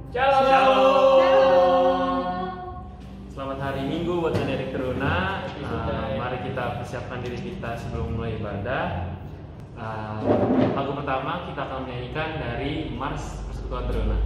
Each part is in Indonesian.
Shalom. Shalom. Selamat hari Minggu buat adik-adik Teruna. Mari kita persiapkan diri kita sebelum mulai ibadah. Lagu pertama kita akan menyanyikan dari Mars Persekutuan Teruna.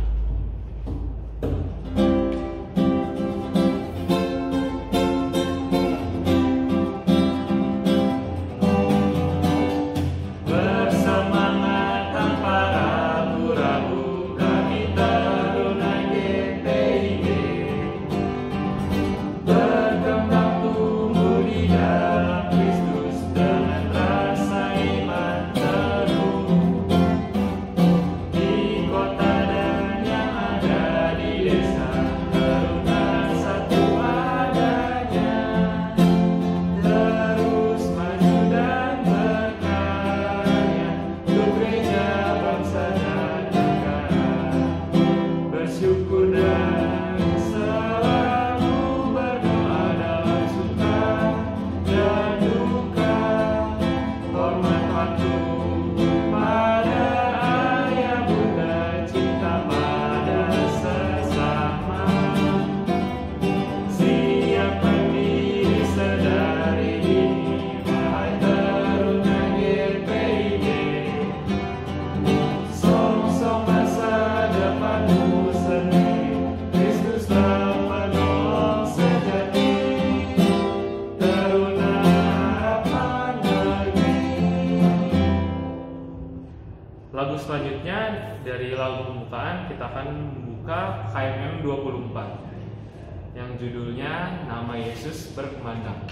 Lagu selanjutnya dari lagu pembukaan kita akan membuka KMM 24 yang judulnya Nama Yesus Berkumandang.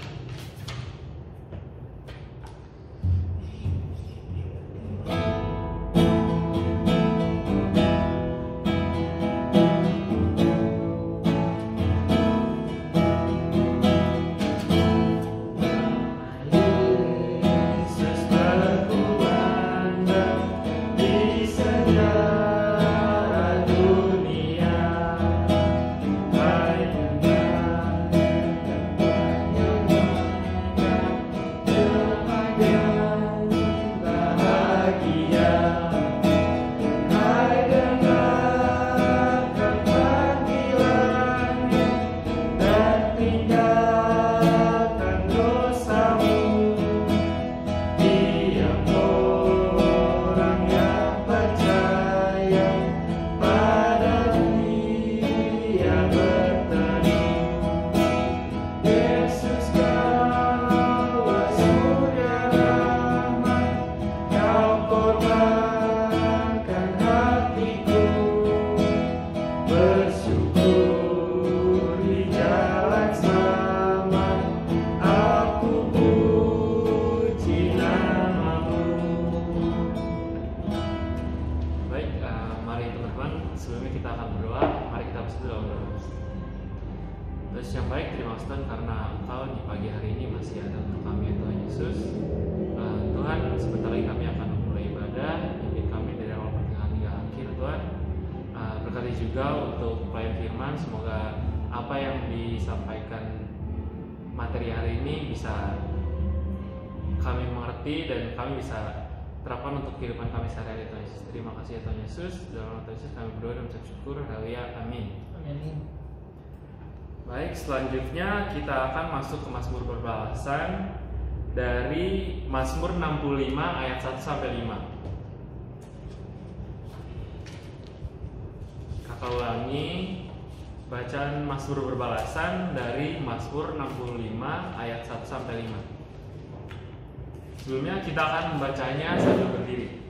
Sebelumnya kita akan berdoa, mari kita bersatu dalam doa. Terus yang baik, terima kasih Tuhan karena Engkau di pagi hari ini masih ada untuk kami ya Tuhan Yesus. Tuhan, sebentar lagi kami akan memulai ibadah, pimpin kami dari awal pertengahan hingga akhir Tuhan. Berkati juga untuk pelayan firman, semoga apa yang disampaikan materi hari ini bisa kami mengerti dan kami bisa terapkan untuk kehidupan kami sehari-hari Tuhan Yesus. Terima kasih ya Tuhan Yesus. Dalam nama Tuhan Yesus kami berdoa dan mengucap syukur. Haleluya. Amin. Amin. Baik, selanjutnya kita akan masuk ke Mazmur Berbalasan dari Mazmur 65 ayat 1 sampai 5. Kakak ulangi bacaan Mazmur Berbalasan dari Mazmur 65 ayat 1 sampai 5. Sebelumnya kita akan membacanya sambil berdiri.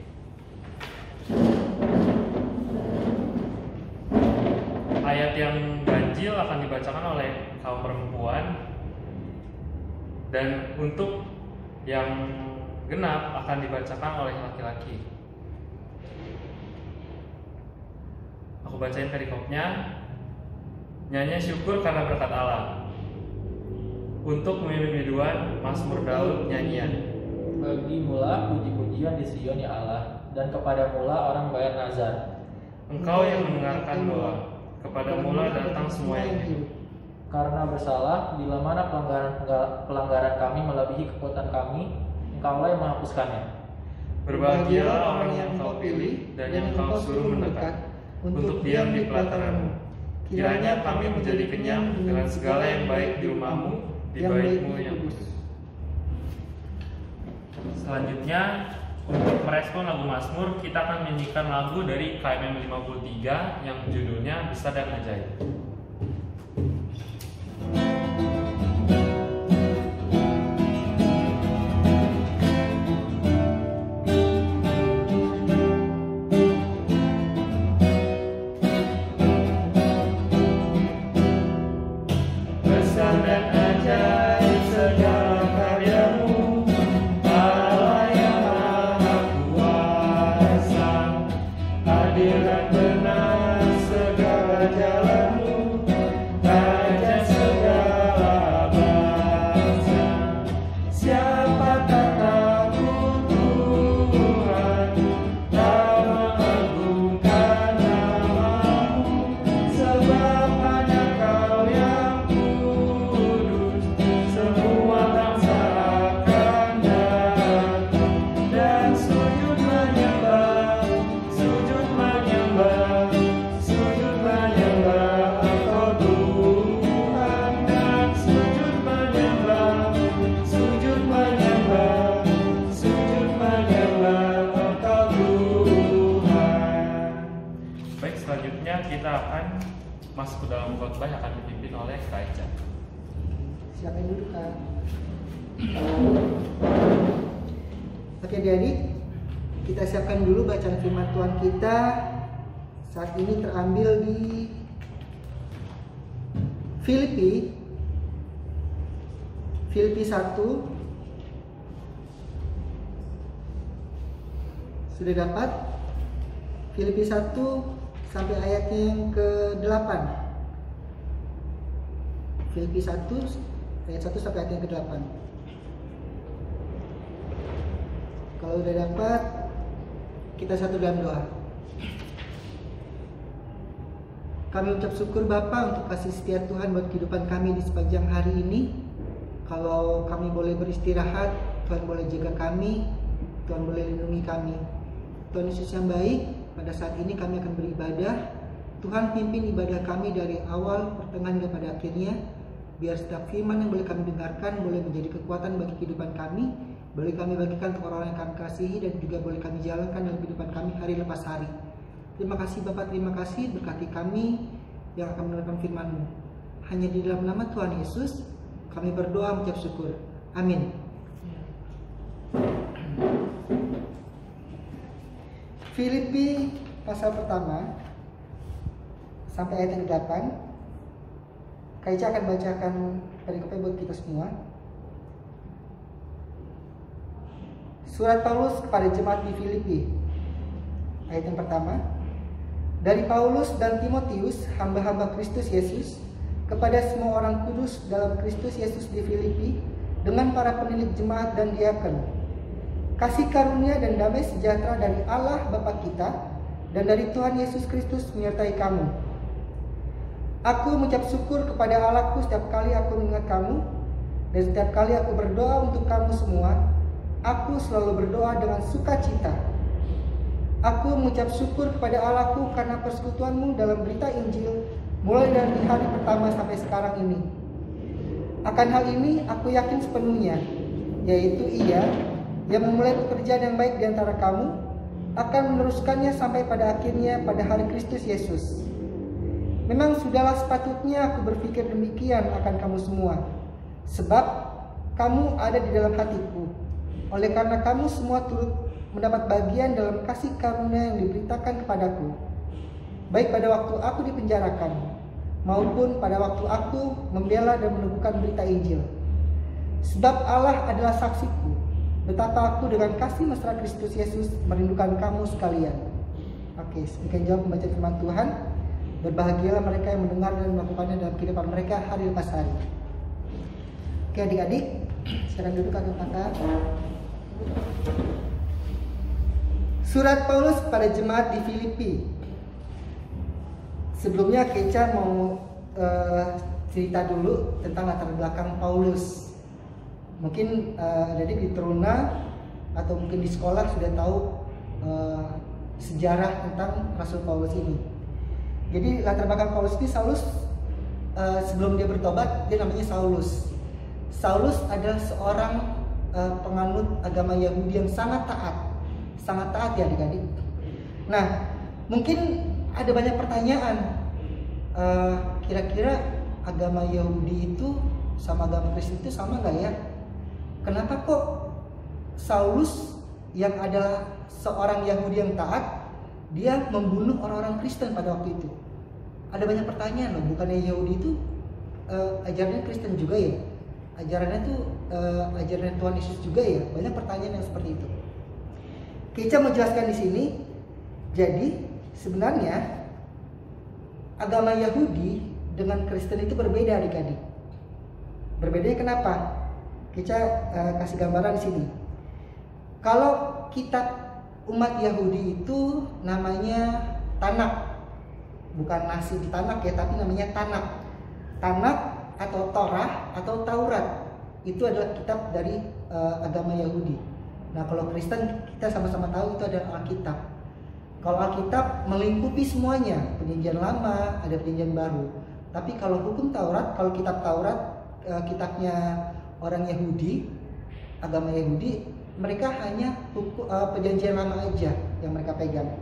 Ayat yang ganjil akan dibacakan oleh kaum perempuan, dan untuk yang genap akan dibacakan oleh laki-laki. Aku bacain perikopnya. Nyanyi syukur karena berkat Allah. Untuk pemimpin biduan, Mazmur Daud nyanyian. Bagi mula puji-pujian di Sion ya Allah, dan kepada mula orang bayar nazar. Engkau yang mendengarkan doa, kepada mula datang semua yang hidup. Karena bersalah, bila mana pelanggaran kami melebihi kekuatan kami, Engkaulah yang menghapuskannya. Berbahagialah orang yang Kau pilih dan yang Kau suruh mendekat. untuk diam di pelataranmu. Kiranya kami menjadi kenyang dengan segala yang baik di rumahmu, di baitmu yang kudus. Selanjutnya, untuk merespon lagu Mazmur, kita akan menyanyikan lagu dari KMM 53 yang judulnya Besar dan Ajaib. Masuk ke dalam khotbah yang akan dipimpin oleh Kak Eca. Silakan duduk, Kak. Oke, adik-adik, kita siapkan dulu bacaan firman Tuhan kita. Saat ini terambil di Filipi 1. Sudah dapat? Filipi 1 sampai ayatnya yang ke-8. Filipi 1 ayat 1 sampai ayat yang ke-8. Kalau udah dapat, kita satu dalam doa. Kami ucap syukur Bapa untuk kasih setia Tuhan buat kehidupan kami di sepanjang hari ini. Kalau kami boleh beristirahat, Tuhan boleh jaga kami, Tuhan boleh lindungi kami. Tuhan Yesus yang baik, pada saat ini kami akan beribadah. Tuhan pimpin ibadah kami dari awal, pertengahan, dan pada akhirnya. Biar setiap firman yang boleh kami dengarkan boleh menjadi kekuatan bagi kehidupan kami, boleh kami bagikan untuk orang-orang yang kami kasihi, dan juga boleh kami jalankan dalam kehidupan kami hari lepas hari. Terima kasih Bapak, terima kasih, berkati kami yang akan mendengarkan firman-Mu. Hanya di dalam nama Tuhan Yesus kami berdoa mengucap syukur. Amin. Filipi pasal pertama sampai ayat yang ke-8. Kak Ica akan bacakan perikopnya buat kita semua. Surat Paulus kepada jemaat di Filipi. Ayat yang pertama. Dari Paulus dan Timotius, hamba-hamba Kristus Yesus, kepada semua orang kudus dalam Kristus Yesus di Filipi, dengan para penilik jemaat dan diakon. Kasih karunia dan damai sejahtera dari Allah Bapa kita dan dari Tuhan Yesus Kristus menyertai kamu. Aku mengucap syukur kepada Allahku setiap kali aku mengingat kamu, dan setiap kali aku berdoa untuk kamu semua. Aku selalu berdoa dengan sukacita. Aku mengucap syukur kepada Allahku karena persekutuanmu dalam berita Injil, mulai dari hari pertama sampai sekarang ini. Akan hal ini aku yakin sepenuhnya, yaitu Ia yang memulai pekerjaan yang baik di antara kamu akan meneruskannya sampai pada akhirnya pada hari Kristus Yesus. Memang sudahlah sepatutnya aku berpikir demikian akan kamu semua, sebab kamu ada di dalam hatiku. Oleh karena kamu semua turut mendapat bagian dalam kasih karunia yang diberitakan kepadaku, baik pada waktu aku dipenjarakan, maupun pada waktu aku membela dan meneguhkan berita Injil. Sebab Allah adalah saksiku, betapa aku dengan kasih mesra Kristus Yesus merindukan kamu sekalian. Oke, demikian jawab membaca firman Tuhan. Berbahagialah mereka yang mendengar dan melakukannya dalam kehidupan mereka hari lepas hari. Oke adik-adik, sekarang duduk kakak-kakak. Surat Paulus pada jemaat di Filipi. Sebelumnya Keca mau cerita dulu tentang latar belakang Paulus. Mungkin adik di Teruna atau mungkin di sekolah sudah tahu sejarah tentang Rasul Paulus ini. Jadi latar belakang Paulus ini, Saulus sebelum dia bertobat dia namanya Saulus. Saulus adalah seorang penganut agama Yahudi yang sangat taat ya adik-adik. Nah, mungkin ada banyak pertanyaan, kira-kira agama Yahudi itu sama agama Kristen itu sama nggak ya? Kenapa kok Saulus yang adalah seorang Yahudi yang taat, dia membunuh orang-orang Kristen pada waktu itu? Ada banyak pertanyaan loh, bukannya Yahudi itu ajarannya Kristen juga ya? Ajarannya itu ajaran Tuhan Yesus juga ya? Banyak pertanyaan yang seperti itu. Kita mau jelaskan di sini. Jadi sebenarnya agama Yahudi dengan Kristen itu berbeda adik-adik. Berbedanya kenapa? Kita kasih gambaran di sini. Kalau kitab umat Yahudi itu namanya Tanakh, bukan nasi di Tanakh ya, tapi namanya Tanakh. Tanakh atau Torah atau Taurat itu adalah kitab dari agama Yahudi. Nah, kalau Kristen kita sama-sama tahu itu adalah Alkitab. Kalau Alkitab melingkupi semuanya, Perjanjian Lama, ada Perjanjian Baru. Tapi kalau hukum Taurat, kalau kitab Taurat, kitabnya orang Yahudi, agama Yahudi, mereka hanya Perjanjian Lama aja yang mereka pegang.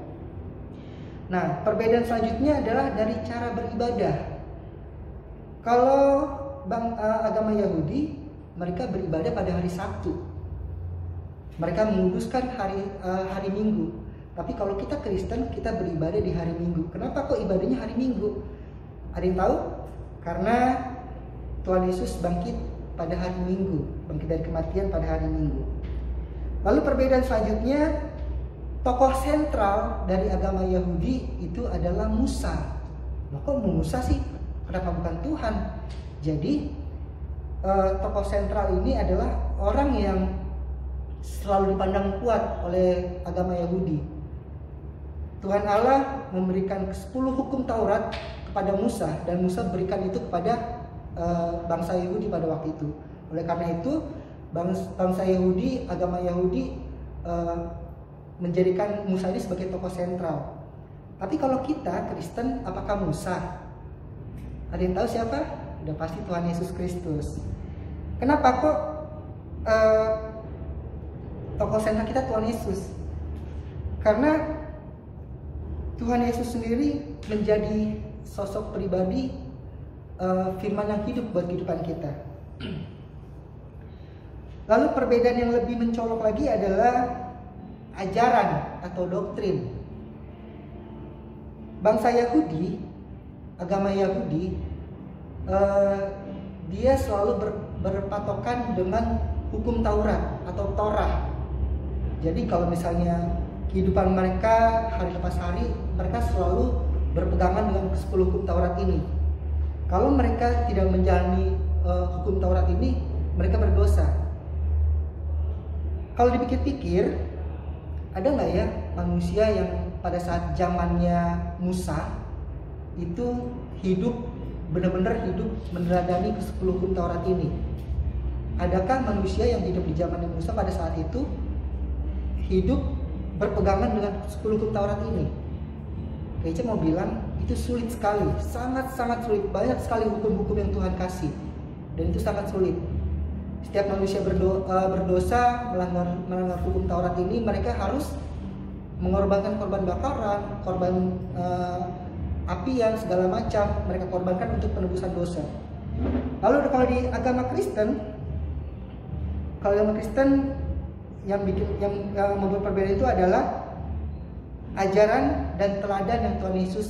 Nah, perbedaan selanjutnya adalah dari cara beribadah. Kalau agama Yahudi, mereka beribadah pada hari Sabtu. Mereka menguduskan hari Minggu. Tapi kalau kita Kristen, kita beribadah di hari Minggu. Kenapa kok ibadahnya hari Minggu? Ada yang tahu? Karena Tuhan Yesus bangkit pada hari Minggu, bangkit dari kematian pada hari Minggu. Lalu perbedaan selanjutnya, tokoh sentral dari agama Yahudi itu adalah Musa. Loh, kok Musa sih? Kenapa bukan Tuhan? Jadi tokoh sentral ini adalah orang yang selalu dipandang kuat oleh agama Yahudi. Tuhan Allah memberikan 10 hukum Taurat kepada Musa, dan Musa berikan itu kepada bangsa Yahudi pada waktu itu. Oleh karena itu bangsa Yahudi, agama Yahudi menjadikan Musa ini sebagai tokoh sentral. Tapi kalau kita Kristen, apakah Musa? Ada yang tahu siapa? Udah pasti Tuhan Yesus Kristus. Kenapa kok tokoh sentral kita Tuhan Yesus? Karena Tuhan Yesus sendiri menjadi sosok pribadi firman yang hidup buat kehidupan kita. Lalu perbedaan yang lebih mencolok lagi adalah ajaran atau doktrin. Bangsa Yahudi, agama Yahudi, dia selalu berpatokan dengan hukum Taurat atau Torah. Jadi kalau misalnya kehidupan mereka hari lepas hari, mereka selalu berpegangan dengan 10 hukum Taurat ini. Kalau mereka tidak menjalani hukum Taurat ini, mereka berdosa. Kalau dipikir-pikir, ada nggak ya manusia yang pada saat zamannya Musa itu hidup, benar-benar hidup meneladani ke 10 hukum Taurat ini? Adakah manusia yang hidup di zaman Musa pada saat itu hidup berpegangan dengan 10 hukum Taurat ini? Kayaknya mau bilang itu sulit sekali, sangat-sangat sulit. Banyak sekali hukum-hukum yang Tuhan kasih, dan itu sangat sulit. Setiap manusia berdosa melanggar hukum Taurat ini, mereka harus mengorbankan korban bakaran, korban apian, segala macam mereka korbankan untuk penebusan dosa. Lalu kalau di agama Kristen, yang membuat perbedaan itu adalah ajaran dan teladan yang Tuhan Yesus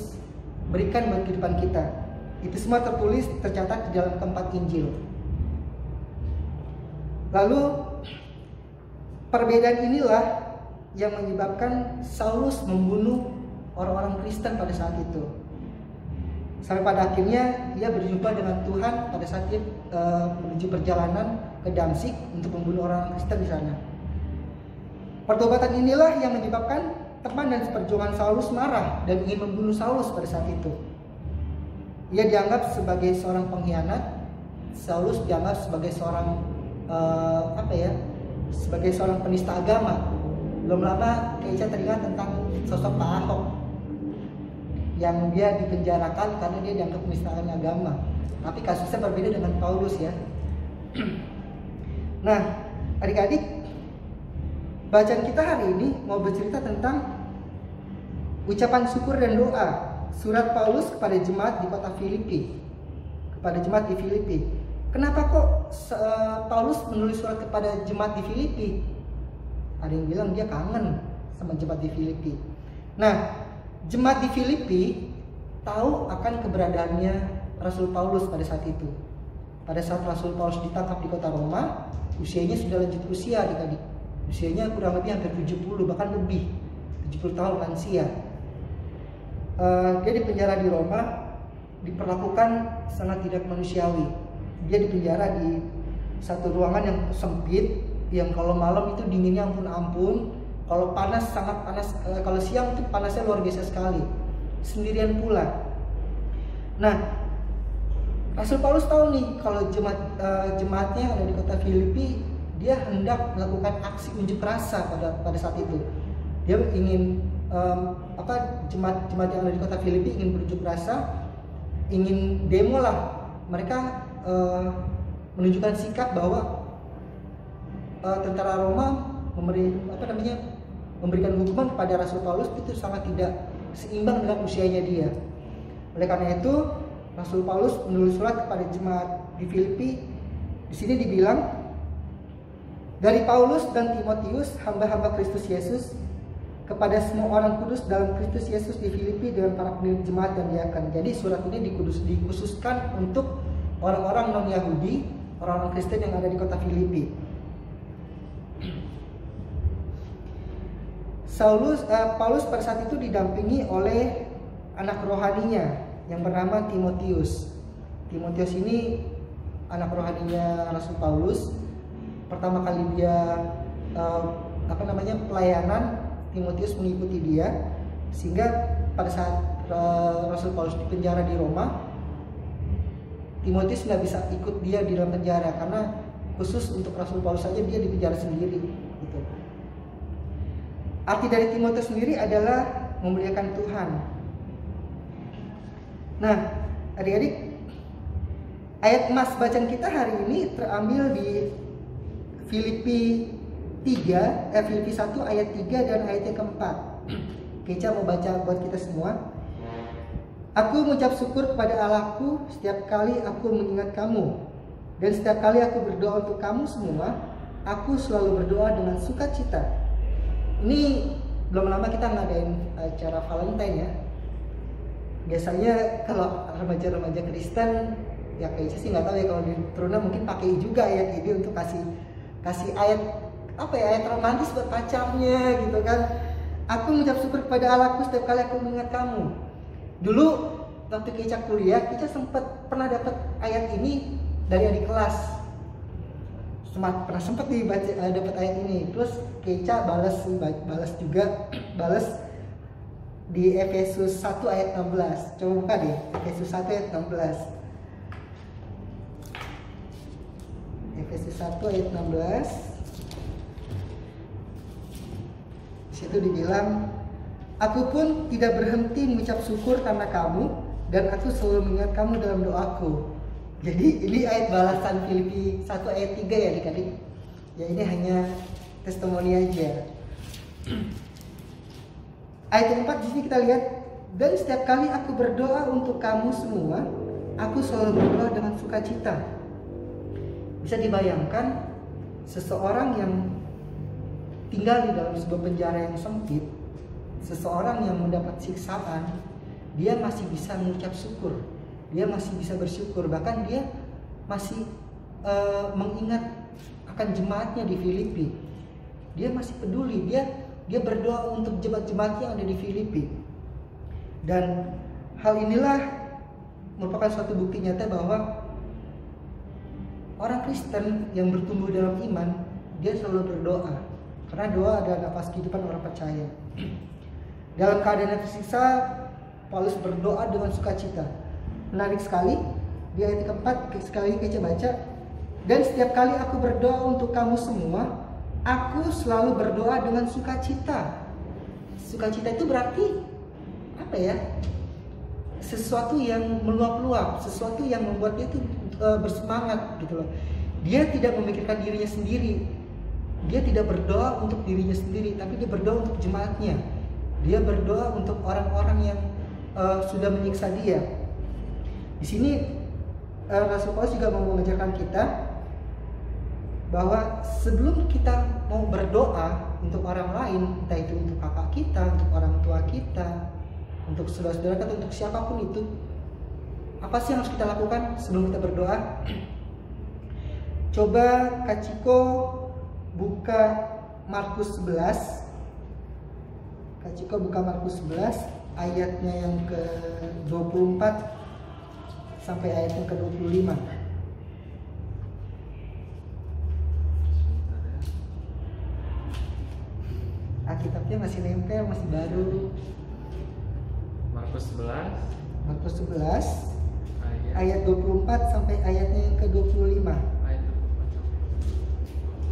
berikan buat kehidupan kita. Itu semua tercatat di dalam keempat Injil. Lalu perbedaan inilah yang menyebabkan Saulus membunuh orang-orang Kristen pada saat itu. Sampai pada akhirnya dia berjumpa dengan Tuhan pada saat dia menuju perjalanan ke Damsyik untuk membunuh orang Kristen di sana. Pertobatan inilah yang menyebabkan teman dan seperjuangan Saulus marah dan ingin membunuh Saulus pada saat itu. Ia dianggap sebagai seorang pengkhianat. Saulus dianggap sebagai seorang sebagai seorang penista agama. Belum lama Keisha teringat tentang sosok Pak Ahok yang dia dipenjarakan karena dia dianggap penistaan agama. Tapi kasusnya berbeda dengan Paulus ya. Nah, adik-adik, bacaan kita hari ini mau bercerita tentang ucapan syukur dan doa surat Paulus kepada jemaat di kota Filipi. Kepada jemaat di Filipi. Kenapa kok Paulus menulis surat kepada jemaat di Filipi? Ada yang bilang dia kangen sama jemaat di Filipi. Nah, jemaat di Filipi tahu akan keberadaannya Rasul Paulus pada saat itu. Pada saat Rasul Paulus ditangkap di kota Roma, usianya sudah lanjut usia adik-adik. Usianya kurang lebih hampir 70, bahkan lebih 70 tahun lansia. Dia dipenjara di Roma, diperlakukan sangat tidak manusiawi. Dia dipenjara di satu ruangan yang sempit, yang kalau malam itu dinginnya ampun-ampun, kalau panas sangat panas, kalau siang itu panasnya luar biasa sekali, sendirian pula. Nah, Rasul Paulus tahu nih kalau jemaatnya yang ada di kota Filipi, dia hendak melakukan aksi unjuk rasa pada saat itu. Dia ingin jemaat yang ada di kota Filipi ingin berunjuk rasa, ingin demo lah. Mereka menunjukkan sikap bahwa tentara Roma memberikan hukuman kepada Rasul Paulus itu sangat tidak seimbang dengan usianya dia. Oleh karena itu, Rasul Paulus menulis surat kepada jemaat di Filipi. Di sini dibilang, dari Paulus dan Timotius, hamba-hamba Kristus Yesus, kepada semua orang kudus dalam Kristus Yesus di Filipi dengan para pendiri jemaat dan diakan. Jadi surat ini dikhususkan untuk orang-orang non-Yahudi, orang-orang Kristen yang ada di kota Filipi. Paulus pada saat itu didampingi oleh anak rohaninya yang bernama Timotius. Timotius ini anak rohaninya Rasul Paulus. Pertama kali dia pelayanan, Timotius mengikuti dia, sehingga pada saat Rasul Paulus dipenjara di Roma, Timotius nggak bisa ikut dia di dalam penjara karena khusus untuk Rasul Paulus saja dia dipenjara sendiri. Gitu. Arti dari Timotius sendiri adalah memuliakan Tuhan. Nah, adik-adik, ayat emas bacaan kita hari ini terambil di Filipi 1 ayat 3 dan ayat yang keempat. Keca mau baca buat kita semua. Aku mengucap syukur kepada Allahku setiap kali aku mengingat kamu, dan setiap kali aku berdoa untuk kamu semua, aku selalu berdoa dengan sukacita. Ini belum lama kita ngadain acara Valentine ya. Biasanya kalau remaja-remaja Kristen, ya kayaknya sih nggak tahu ya, kalau di Truna mungkin pakai juga ayat ini untuk kasih ayat ayat romantis buat pacarnya gitu kan. Aku mengucap syukur kepada Allahku setiap kali aku mengingat kamu. Dulu waktu Keca kuliah, kita pernah dapat ayat ini dari adik kelas. Pernah sempat dapat ayat ini. Terus Keca balas di Efesus 1 ayat 16. Coba buka deh, Efesus 1 ayat 16. Efesus 1 ayat 16. Di situ dibilang, aku pun tidak berhenti mengucap syukur karena kamu, dan aku selalu mengingat kamu dalam doaku. Jadi ini ayat balasan Filipi 1 ayat 3 ya adik-adik. Ya ini hanya testimoni aja. Ayat keempat di sini kita lihat, dan setiap kali aku berdoa untuk kamu semua, aku selalu berdoa dengan sukacita. Bisa dibayangkan seseorang yang tinggal di dalam sebuah penjara yang sempit, seseorang yang mendapat siksaan, dia masih bisa mengucap syukur, dia masih bisa bersyukur, bahkan dia masih mengingat akan jemaatnya di Filipi. Dia masih peduli, dia berdoa untuk jemaat-jemaat yang ada di Filipi. Dan hal inilah merupakan suatu bukti nyata bahwa orang Kristen yang bertumbuh dalam iman, dia selalu berdoa, karena doa adalah nafas kehidupan orang percaya. Dalam keadaan yang tersiksa, Paulus berdoa dengan sukacita. Menarik sekali, di ayat keempat sekali kita baca, dan setiap kali aku berdoa untuk kamu semua, aku selalu berdoa dengan sukacita. Sukacita itu berarti apa ya? sesuatu yang meluap-luap, sesuatu yang membuat dia itu bersemangat gitu loh. Dia tidak memikirkan dirinya sendiri, dia tidak berdoa untuk dirinya sendiri, tapi dia berdoa untuk jemaatnya. Dia berdoa untuk orang-orang yang sudah menyiksa dia. Di sini Rasul Paulus juga mau mengajarkan kita bahwa sebelum kita mau berdoa untuk orang lain, entah itu untuk kakak kita, untuk orang tua kita, untuk saudara-saudara kita, untuk siapapun itu, apa sih yang harus kita lakukan sebelum kita berdoa? Coba Kak Ciko buka Markus 11. Kak Ciko buka Markus 11 ayatnya yang ke-24 sampai ayat yang ke-25. Alkitabnya masih nempel, masih baru. Markus 11 Markus 11 ayat 24 sampai ayatnya yang ke-25. ayat 24.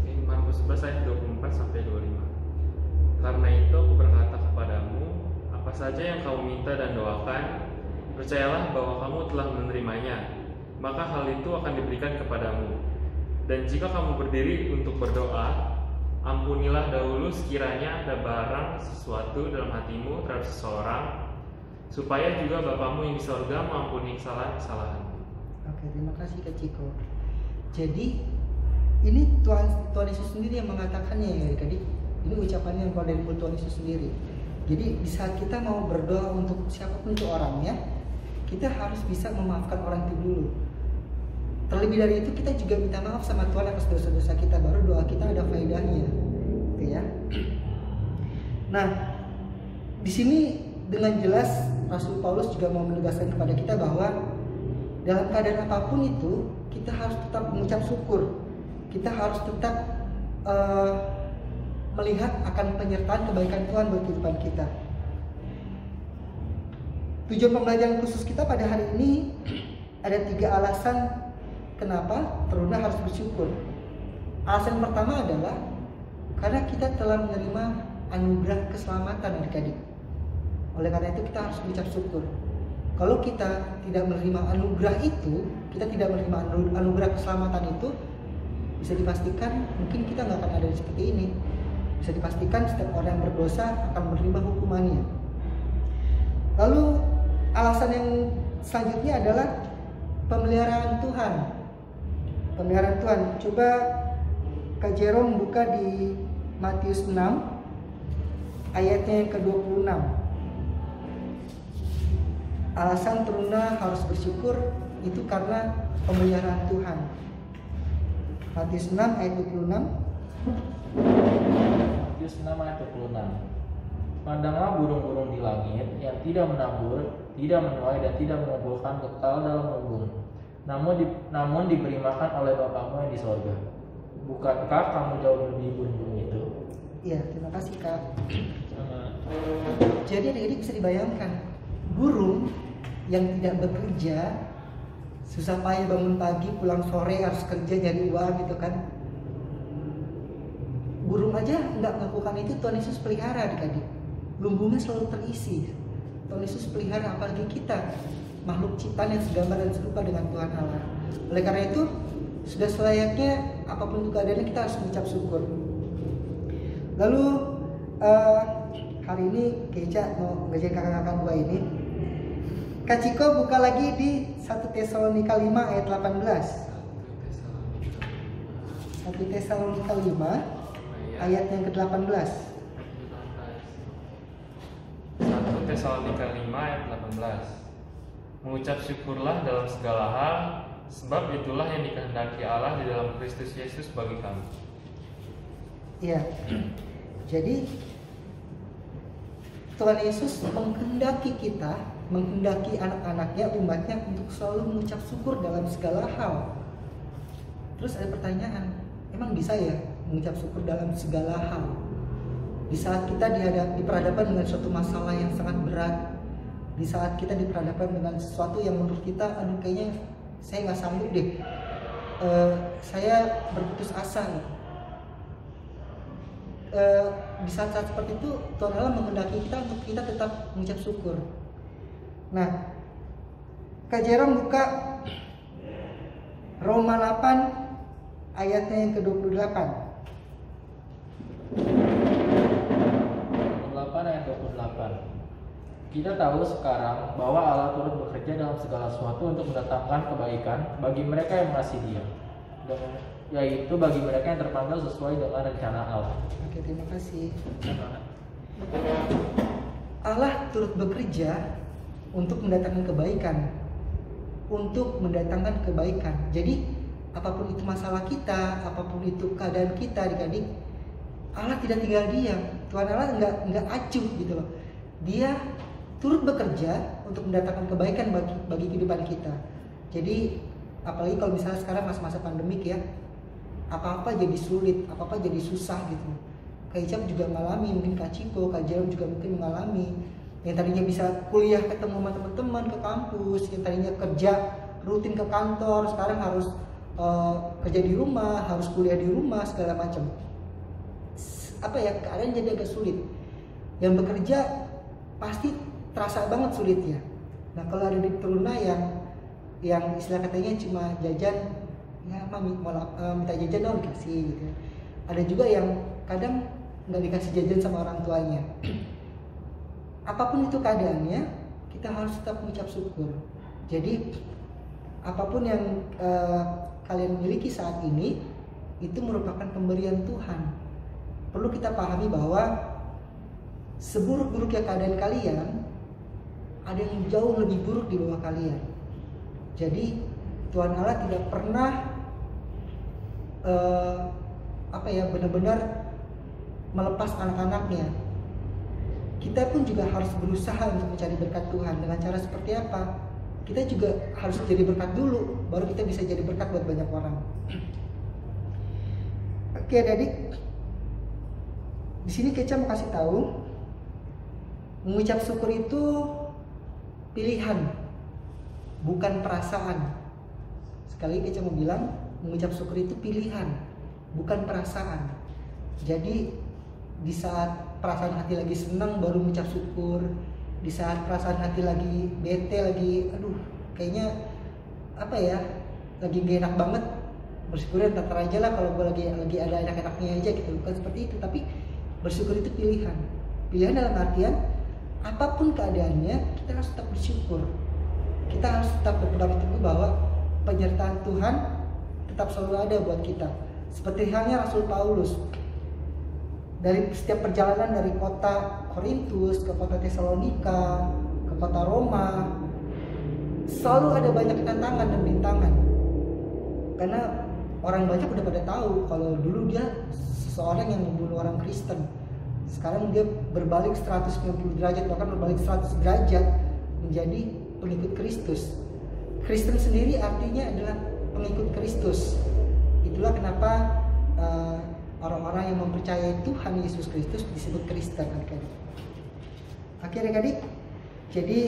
Ini Markus 11 ayat 24 sampai 25. Karena itu aku berkata kepadamu, apa saja yang kamu minta dan doakan, percayalah bahwa kamu telah menerimanya, maka hal itu akan diberikan kepadamu. Dan jika kamu berdiri untuk berdoa, ampunilah dahulu sekiranya ada barang sesuatu dalam hatimu terhadap seseorang, supaya juga Bapamu yang di sorga mengampuni kesalahan-kesalahan. Oke, terima kasih Kak Ciko. Jadi ini Tuhan Yesus sendiri yang mengatakannya ya adik-adik. Ini ucapannya yang keluar dari mulut Tuhan Yesus sendiri. Jadi di saat kita mau berdoa untuk siapapun itu orangnya, kita harus bisa memaafkan orang itu dulu. Terlebih dari itu kita juga minta maaf sama Tuhan atas dosa-dosa kita, baru doa kita ada faedahnya, gitu ya. Nah, di sini dengan jelas Rasul Paulus juga mau menegaskan kepada kita bahwa dalam keadaan apapun itu kita harus tetap mengucap syukur. Kita harus tetap melihat akan penyertaan kebaikan Tuhan buat kehidupan kita. Tujuan pembelajaran khusus kita pada hari ini ada 3 alasan kenapa teruna harus bersyukur. Alasan pertama adalah karena kita telah menerima anugerah keselamatan adik-adik. Oleh karena itu kita harus mengucap syukur. Kalau kita tidak menerima anugerah itu, kita tidak menerima anugerah keselamatan itu, bisa dipastikan mungkin kita nggak akan ada seperti ini. Bisa dipastikan setiap orang yang berdosa akan menerima hukumannya. Lalu alasan yang selanjutnya adalah pemeliharaan Tuhan. Pemeliharaan Tuhan. Coba Kak Jerome buka di Matius 6 ayatnya yang ke-26. Alasan teruna harus bersyukur itu karena pemeliharaan Tuhan. Matius 6 ayat 26. Matius 6 ayat 26. Pandanglah burung-burung di langit yang tidak menabur, tidak menuai dan tidak mengumpulkan bekal dalam lumbung, namun diberi makan oleh Bapamu yang di sorga. Bukankah kamu jauh lebih burung-burung itu? Iya, terima kasih Kak. Jadi adik-adik bisa dibayangkan, burung yang tidak bekerja, susah payah bangun pagi, pulang sore harus kerja nyari uang gitu kan. Burung aja nggak melakukan itu, Tuhan Yesus pelihara adik-adik. Lumbungnya selalu terisi. Tuhan Yesus pelihara, apalagi kita, makhluk ciptaan yang segambar dan serupa dengan Tuhan Allah. Oleh karena itu, sudah selayaknya apapun itu keadaannya kita harus mengucap syukur. Lalu hari ini Keja mau ngajarin kakak-kakak gua ini. Kak Ciko buka lagi di 1 Tesalonika 5 ayat 18. 1 Tesalonika 5 ayat yang ke-18. 1 Tesalonika 5 ayat 18. Mengucap syukurlah dalam segala hal, sebab itulah yang dikehendaki Allah di dalam Kristus Yesus bagi kami. Iya. Jadi Tuhan Yesus menghendaki kita, menghendaki anak-anaknya, umatnya untuk selalu mengucap syukur dalam segala hal. Terus ada pertanyaan, emang bisa ya mengucap syukur dalam segala hal? Di saat kita diperhadapkan dengan suatu masalah yang sangat berat, di saat kita diperhadapkan dengan sesuatu yang menurut kita, aduh kayaknya saya nggak sanggup deh, saya berputus asa gitu. Di saat-saat seperti itu Tuhan Allah menghendaki kita untuk kita tetap mengucap syukur. Nah, Kak Jerome buka Roma 8 ayatnya yang ke-28. 28 ayat 28. Kita tahu sekarang bahwa Allah turut bekerja dalam segala sesuatu untuk mendatangkan kebaikan bagi mereka yang mengasihi Dia, yaitu bagi mereka yang terpanggil sesuai dengan rencana Allah. Oke, terima kasih. Allah turut bekerja untuk mendatangkan kebaikan. Untuk mendatangkan kebaikan. Jadi apapun itu masalah kita, apapun itu keadaan kita, adik-adik, Allah tidak tinggal diam. Tuhan Allah nggak acuh gitu loh. Dia turut bekerja untuk mendatangkan kebaikan bagi kehidupan kita. Jadi apalagi kalau misalnya sekarang masa-masa pandemik ya, apa-apa jadi sulit, apa-apa jadi susah gitu. Kak Icap juga mengalami, mungkin Kak Ciko, Kak Jerome juga mungkin mengalami. Yang tadinya bisa kuliah ketemu sama teman-teman ke kampus, yang tadinya kerja rutin ke kantor, sekarang harus kerja di rumah, harus kuliah di rumah, segala macam. Apa ya, keadaan jadi agak sulit. Yang bekerja pasti terasa banget sulitnya. Nah kalau ada di Teruna yang istilah katanya cuma jajan, ya mami mau minta jajan dong, dikasih gitu. Ada juga yang kadang nggak dikasih jajan sama orang tuanya. Apapun itu keadaannya, kita harus tetap mengucap syukur. Jadi apapun yang kalian miliki saat ini itu merupakan pemberian Tuhan. Perlu kita pahami bahwa seburuk-buruknya keadaan kalian, ada yang jauh lebih buruk di bawah kalian. Jadi Tuhan Allah tidak pernah benar-benar melepas anak-anaknya. Kita pun juga harus berusaha untuk mencari berkat Tuhan. Dengan cara seperti apa? Kita juga harus jadi berkat dulu, baru kita bisa jadi berkat buat banyak orang. Oke, adik. Di sini Keca mau kasih tahu, mengucap syukur itu pilihan, bukan perasaan. Sekali Keca mau bilang, mengucap syukur itu pilihan, bukan perasaan. Jadi di saat perasaan hati lagi senang baru mengucap syukur, di saat perasaan hati lagi bete, lagi aduh kayaknya lagi gak enak banget, bersyukur ntar aja lah kalau gue lagi ada enak-enaknya aja gitu. Bukan seperti itu, tapi bersyukur itu pilihan. Pilihan dalam artian apapun keadaannya kita harus tetap bersyukur. Kita harus tetap berpegang teguh bahwa penyertaan Tuhan tetap selalu ada buat kita. Seperti halnya Rasul Paulus, dari setiap perjalanan dari kota Korintus ke kota Tesalonika, ke kota Roma, selalu ada banyak tantangan dan rintangan. Karena orang banyak udah pada tahu kalau dulu dia seseorang yang membunuh orang Kristen. Sekarang dia berbalik 190 derajat, bahkan berbalik 100 derajat menjadi pengikut Kristus. Kristen sendiri artinya adalah pengikut Kristus. Itulah kenapa orang-orang yang mempercayai Tuhan Yesus Kristus disebut Kristen, adik-adik. Oke, adik-adik. Jadi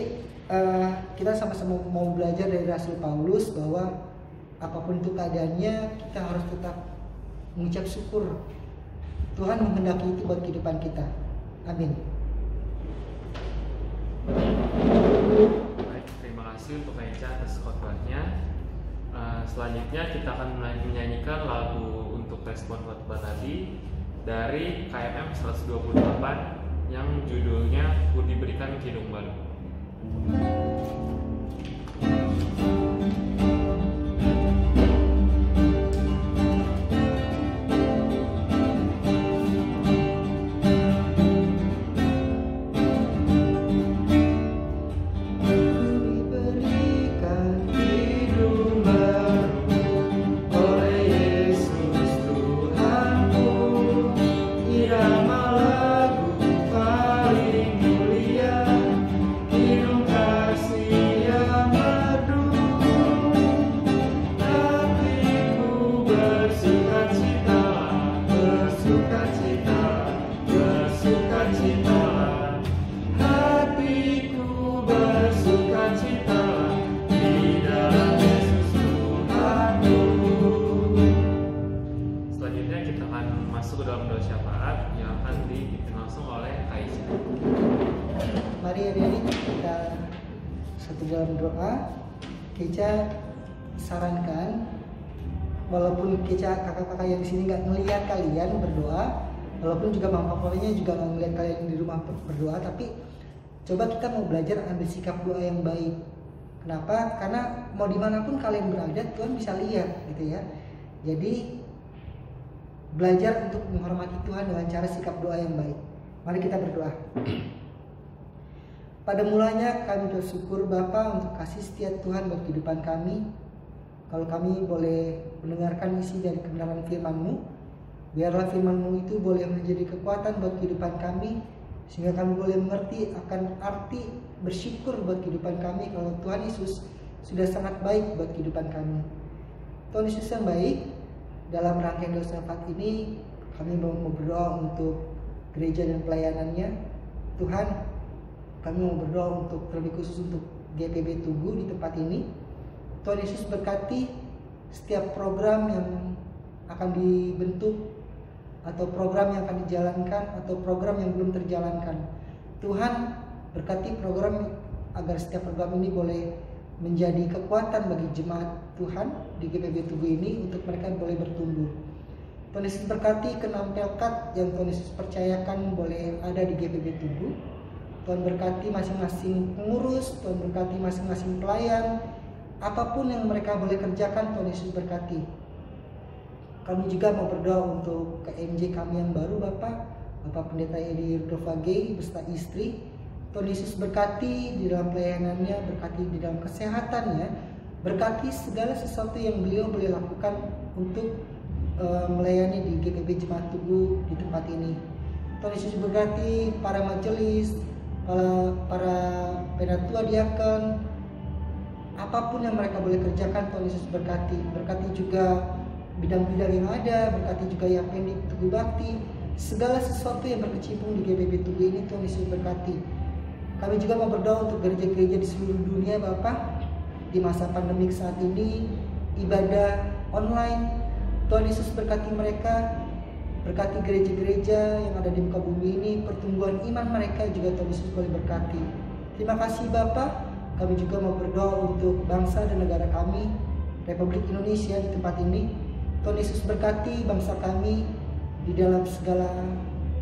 kita sama-sama mau belajar dari Rasul Paulus bahwa apapun itu keadaannya kita harus tetap mengucap syukur. Tuhan menghendaki itu buat kehidupan kita. Amin. Baik, terima kasih untuk Kak Eca atas khotbahnya. Selanjutnya kita akan menyanyikan lagu untuk respon khotbah tadi dari KMM 128 yang judulnya Ku Diberikan Hidung Baru. Mari adik-adik kita satu dalam doa. Keca sarankan, walaupun Keca kakak-kakak yang di sini nggak melihat kalian berdoa, walaupun juga Bang Papolinya juga nggak melihat kalian di rumah berdoa, tapi coba kita mau belajar ambil sikap doa yang baik. Kenapa? Karena mau dimanapun kalian berada, Tuhan bisa lihat gitu ya. Jadi belajar untuk menghormati Tuhan dengan cara sikap doa yang baik. Mari kita berdoa. Pada mulanya kami bersyukur Bapa untuk kasih setia Tuhan buat kehidupan kami. Kalau kami boleh mendengarkan isi dari kebenaran firman-Mu, biarlah firman-Mu itu boleh menjadi kekuatan buat kehidupan kami, sehingga kami boleh mengerti akan arti bersyukur buat kehidupan kami kalau Tuhan Yesus sudah sangat baik buat kehidupan kami. Tuhan Yesus yang baik, dalam rangkaian dosa saat ini kami mau berdoa untuk gereja dan pelayanannya. Tuhan, kami mau berdoa untuk terlebih khusus untuk GPB Tugu di tempat ini. Tuhan Yesus berkati setiap program yang akan dibentuk, atau program yang akan dijalankan, atau program yang belum terjalankan. Tuhan, berkati program agar setiap program ini boleh menjadi kekuatan bagi jemaat Tuhan di GPB Tugu ini untuk mereka boleh bertumbuh. Tuhan Yesus berkati ke-6 pelkat yang Tuhan Yesus percayakan boleh ada di GPB Tugu. Tuhan berkati masing-masing pengurus, Tuhan berkati masing-masing pelayan, apapun yang mereka boleh kerjakan, Tuhan Yesus berkati. Kami juga mau berdoa untuk KMJ kami yang baru, Bapak Pendeta Edi Rdovage beserta istri. Tuhan Yesus berkati di dalam pelayanannya, berkati di dalam kesehatannya, berkati segala sesuatu yang beliau boleh lakukan untuk melayani di GPB Jemaat Tugu di tempat ini. Tuhan Yesus berkati para majelis, para penatua diakon, apapun yang mereka boleh kerjakan, Tuhan Yesus berkati. Berkati juga bidang-bidang yang ada, berkati juga yang di Tugu Bakti, segala sesuatu yang berkecimpung di GPB Tugu ini, Tuhan Yesus berkati. Kami juga mau berdoa untuk gereja-gereja di seluruh dunia, Bapak. Di masa pandemik saat ini, ibadah online, Tuhan Yesus berkati mereka, berkati gereja-gereja yang ada di muka bumi ini, pertumbuhan iman mereka juga Tuhan Yesus boleh berkati. Terima kasih Bapak. Kami juga mau berdoa untuk bangsa dan negara kami, Republik Indonesia di tempat ini. Tuhan Yesus berkati bangsa kami di dalam segala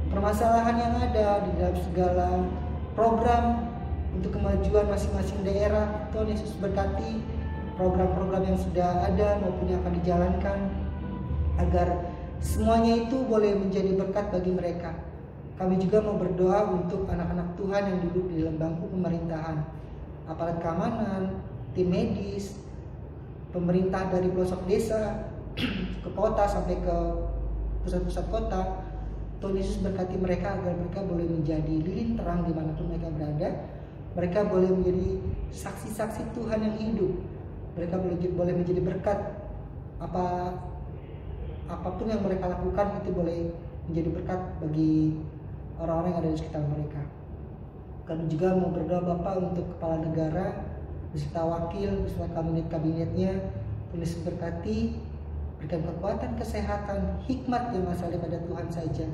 permasalahan yang ada, di dalam segala program untuk kemajuan masing-masing daerah. Tuhan Yesus berkati program-program yang sudah ada maupun yang akan dijalankan, agar semuanya itu boleh menjadi berkat bagi mereka. Kami juga mau berdoa untuk anak-anak Tuhan yang duduk di dalam bangku pemerintahan, aparat keamanan, tim medis, pemerintah dari pelosok desa ke kota sampai ke pusat-pusat kota. Tuhan Yesus berkati mereka agar mereka boleh menjadi lilin terang dimanapun mereka berada. Mereka boleh menjadi saksi-saksi Tuhan yang hidup. Mereka boleh menjadi berkat. Apapun yang mereka lakukan itu boleh menjadi berkat bagi orang-orang yang ada di sekitar mereka. Kami juga mau berdoa Bapak untuk kepala negara beserta wakil beserta kabinet-kabinetnya. Tuhan Yesus berkati, berikan kekuatan, kesehatan, hikmat yang asal daripada Tuhan saja.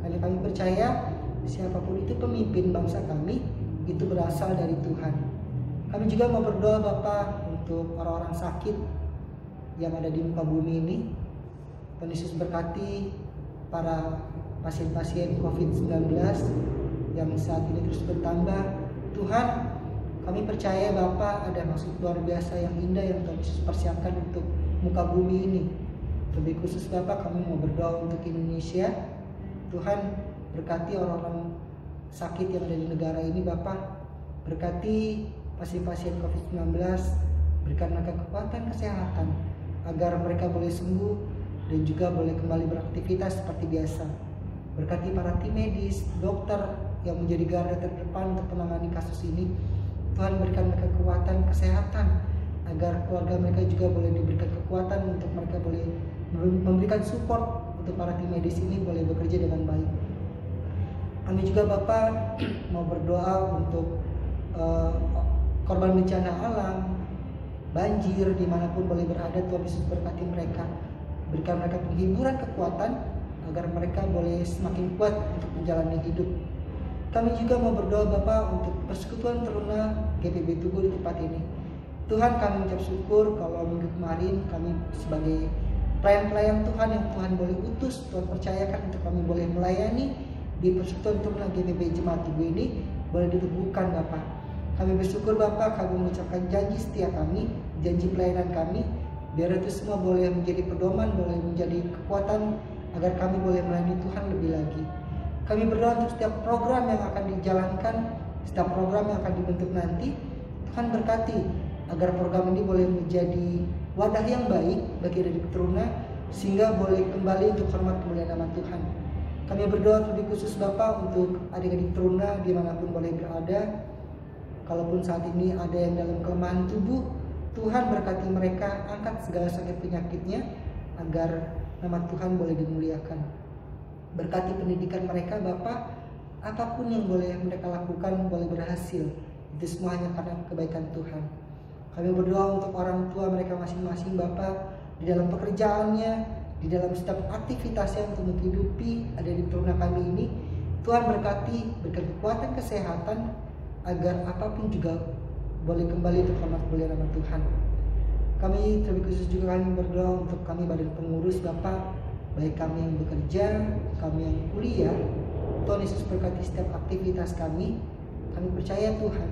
Karena kami percaya siapapun itu pemimpin bangsa kami itu berasal dari Tuhan. Kami juga mau berdoa Bapak untuk orang-orang sakit yang ada di muka bumi ini. Tuhan Yesus berkati para pasien-pasien COVID-19 yang saat ini terus bertambah. Tuhan, kami percaya Bapak ada maksud luar biasa yang indah yang Tuhan Yesus persiapkan untuk muka bumi ini. Lebih khusus Bapak, kami mau berdoa untuk Indonesia. Tuhan, berkati orang-orang sakit yang ada di negara ini Bapak. Berkati pasien-pasien COVID-19, berikan mereka kekuatan kesehatan agar mereka boleh sembuh dan juga boleh kembali beraktivitas seperti biasa. Berkati para tim medis, dokter yang menjadi garda terdepan untuk menangani kasus ini. Tuhan, berikan mereka kekuatan kesehatan agar keluarga mereka juga boleh diberikan kekuatan untuk mereka boleh memberikan support untuk para tim medis ini boleh bekerja dengan baik. Kami juga Bapak mau berdoa untuk korban bencana alam, banjir dimanapun boleh berada. Tuhan Yesus berkati mereka, berikan mereka penghiburan kekuatan agar mereka boleh semakin kuat untuk menjalani hidup. Kami juga mau berdoa Bapak untuk persekutuan teruna GPB Tugu di tempat ini. Tuhan, kami mengucap syukur kalau minggu kemarin kami sebagai pelayan-pelayan Tuhan yang Tuhan boleh utus, Tuhan percayakan untuk kami boleh melayani di persekutuan Turuna GMIB Jemaat Tugu ini boleh diteguhkan Bapak. Kami bersyukur Bapak, kami mengucapkan janji setia kami, janji pelayanan kami, biar itu semua boleh menjadi pedoman, boleh menjadi kekuatan agar kami boleh melayani Tuhan lebih lagi. Kami berdoa untuk setiap program yang akan dijalankan, setiap program yang akan dibentuk nanti, Tuhan berkati agar program ini boleh menjadi wadah yang baik bagi adik Turuna sehingga boleh kembali untuk hormat kemuliaan nama Tuhan. Kami berdoa lebih khusus Bapak untuk adik-adik Turuna dimanapun boleh berada. Kalaupun saat ini ada yang dalam kelemahan tubuh, Tuhan berkati mereka, angkat segala sakit penyakitnya agar nama Tuhan boleh dimuliakan. Berkati pendidikan mereka Bapak, apapun yang boleh mereka lakukan boleh berhasil. Itu semua hanya karena kebaikan Tuhan. Kami berdoa untuk orang tua mereka masing-masing Bapak, di dalam pekerjaannya, di dalam setiap aktivitasnya untuk menghidupi ada di Turuna kami ini. Tuhan berkati, berikan kekuatan kesehatan agar apapun juga boleh kembali untuk hormat kemuliaan nama Tuhan. Kami terlebih khusus juga kami berdoa untuk kami badan pengurus Bapak, baik kami yang bekerja, kami yang kuliah. Tuhan Yesus berkati setiap aktivitas kami. Kami percaya Tuhan,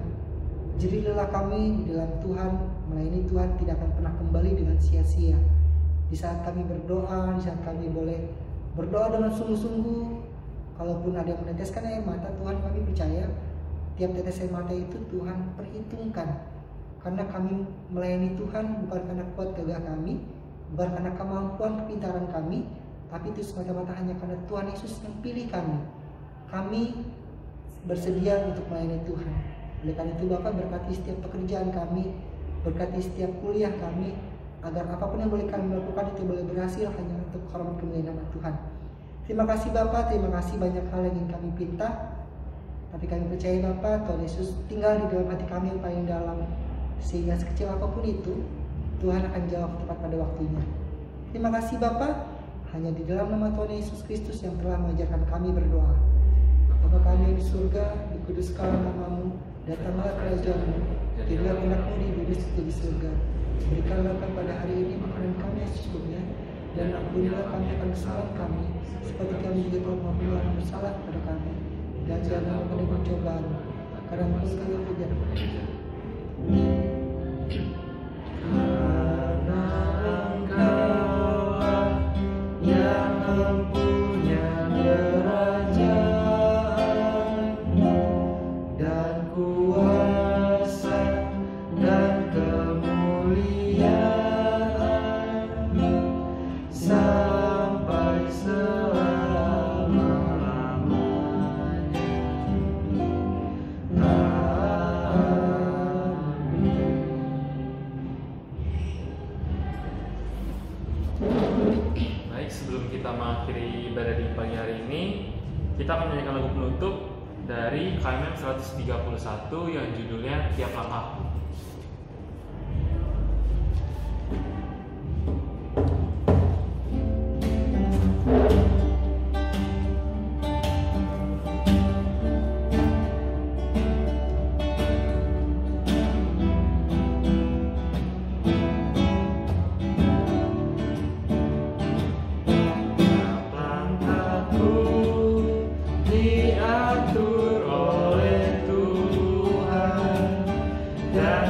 jerilah kami di dalam Tuhan, melayani Tuhan tidak akan pernah kembali dengan sia-sia. Di saat kami berdoa, di saat kami boleh berdoa dengan sungguh-sungguh, kalaupun ada yang meneteskan air mata, Tuhan kami percaya tiap tetes air mata itu Tuhan perhitungkan. Karena kami melayani Tuhan bukan karena kuat gagah kami, bukan karena kemampuan kepintaran kami, tapi itu semata-mata hanya karena Tuhan Yesus yang pilih kami. Kami bersedia untuk melayani Tuhan. Oleh karena itu Bapak berkati setiap pekerjaan kami, berkati setiap kuliah kami, agar apapun yang boleh kami lakukan itu boleh berhasil hanya untuk hormat kemuliaan nama Tuhan. Terima kasih Bapak, terima kasih banyak hal yang ingin kami pinta. Tapi kami percaya Bapak, Tuhan Yesus tinggal di dalam hati kami yang paling dalam. Sehingga sekecil apapun itu, Tuhan akan jawab tepat pada waktunya. Terima kasih Bapak, hanya di dalam nama Tuhan Yesus Kristus yang telah mengajarkan kami berdoa. Bapa kami yang di surga, dikuduskanlah nama-Mu, datanglah kerajaan-Mu, jadilah kehendak-Mu di bumi seperti di surga. Berikanlah kami pada hari ini makanan kami yang secukupnya, dan ampunilah kami akan kesalahan kami, seperti kami juga telah mengampuni orang bersalah kepada kami. Dan jangan kepada pencobaan, karena Engkau kami pujian. Karena Engkaulah yang mempunyai kerajaan dan kuasa dan kemuliaan sampai Sebelum kita mengakhiri ibadah di pagi hari ini, kita akan menyanyikan lagu penutup dari KMM 131 yang judulnya Tiap Langkahku. Diatur oleh Tuhan dan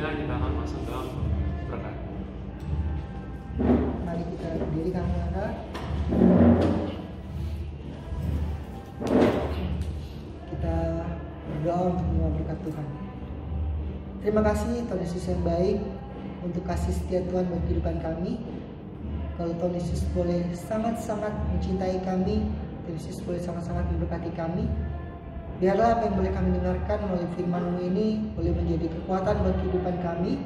Kita akan masuk dalam berkat. Mari kita berdiri kawan-kawan. Kita berdoa untuk menerima berkat Tuhan. Terima kasih Tuhan Yesus yang baik untuk kasih setia Tuhan buat kehidupan kami. Kalau Tuhan Yesus boleh sangat-sangat mencintai kami, Tuhan Yesus boleh sangat-sangat memberkati kami. Biarlah apa yang boleh kami dengarkan melalui firman-Mu ini boleh menjadi kekuatan buat kehidupan kami.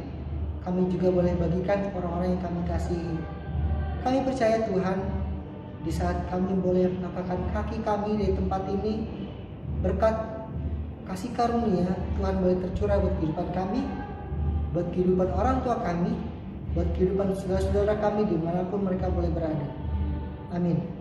Kami juga boleh bagikan ke orang-orang yang kami kasihi. Kami percaya Tuhan, di saat kami boleh melangkahkan kaki kami dari tempat ini, berkat kasih karunia Tuhan boleh tercurah buat kehidupan kami, buat kehidupan orang tua kami, buat kehidupan saudara-saudara kami dimanapun mereka boleh berada. Amin.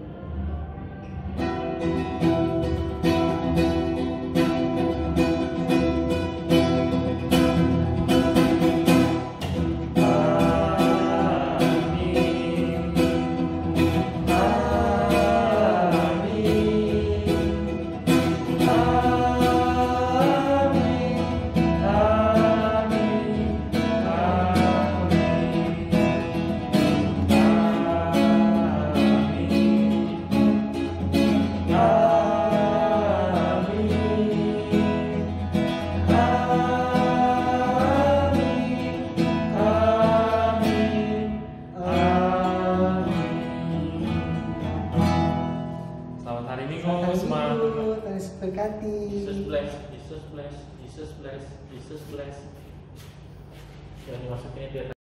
Jesus bless. Jangan dimasukin dia.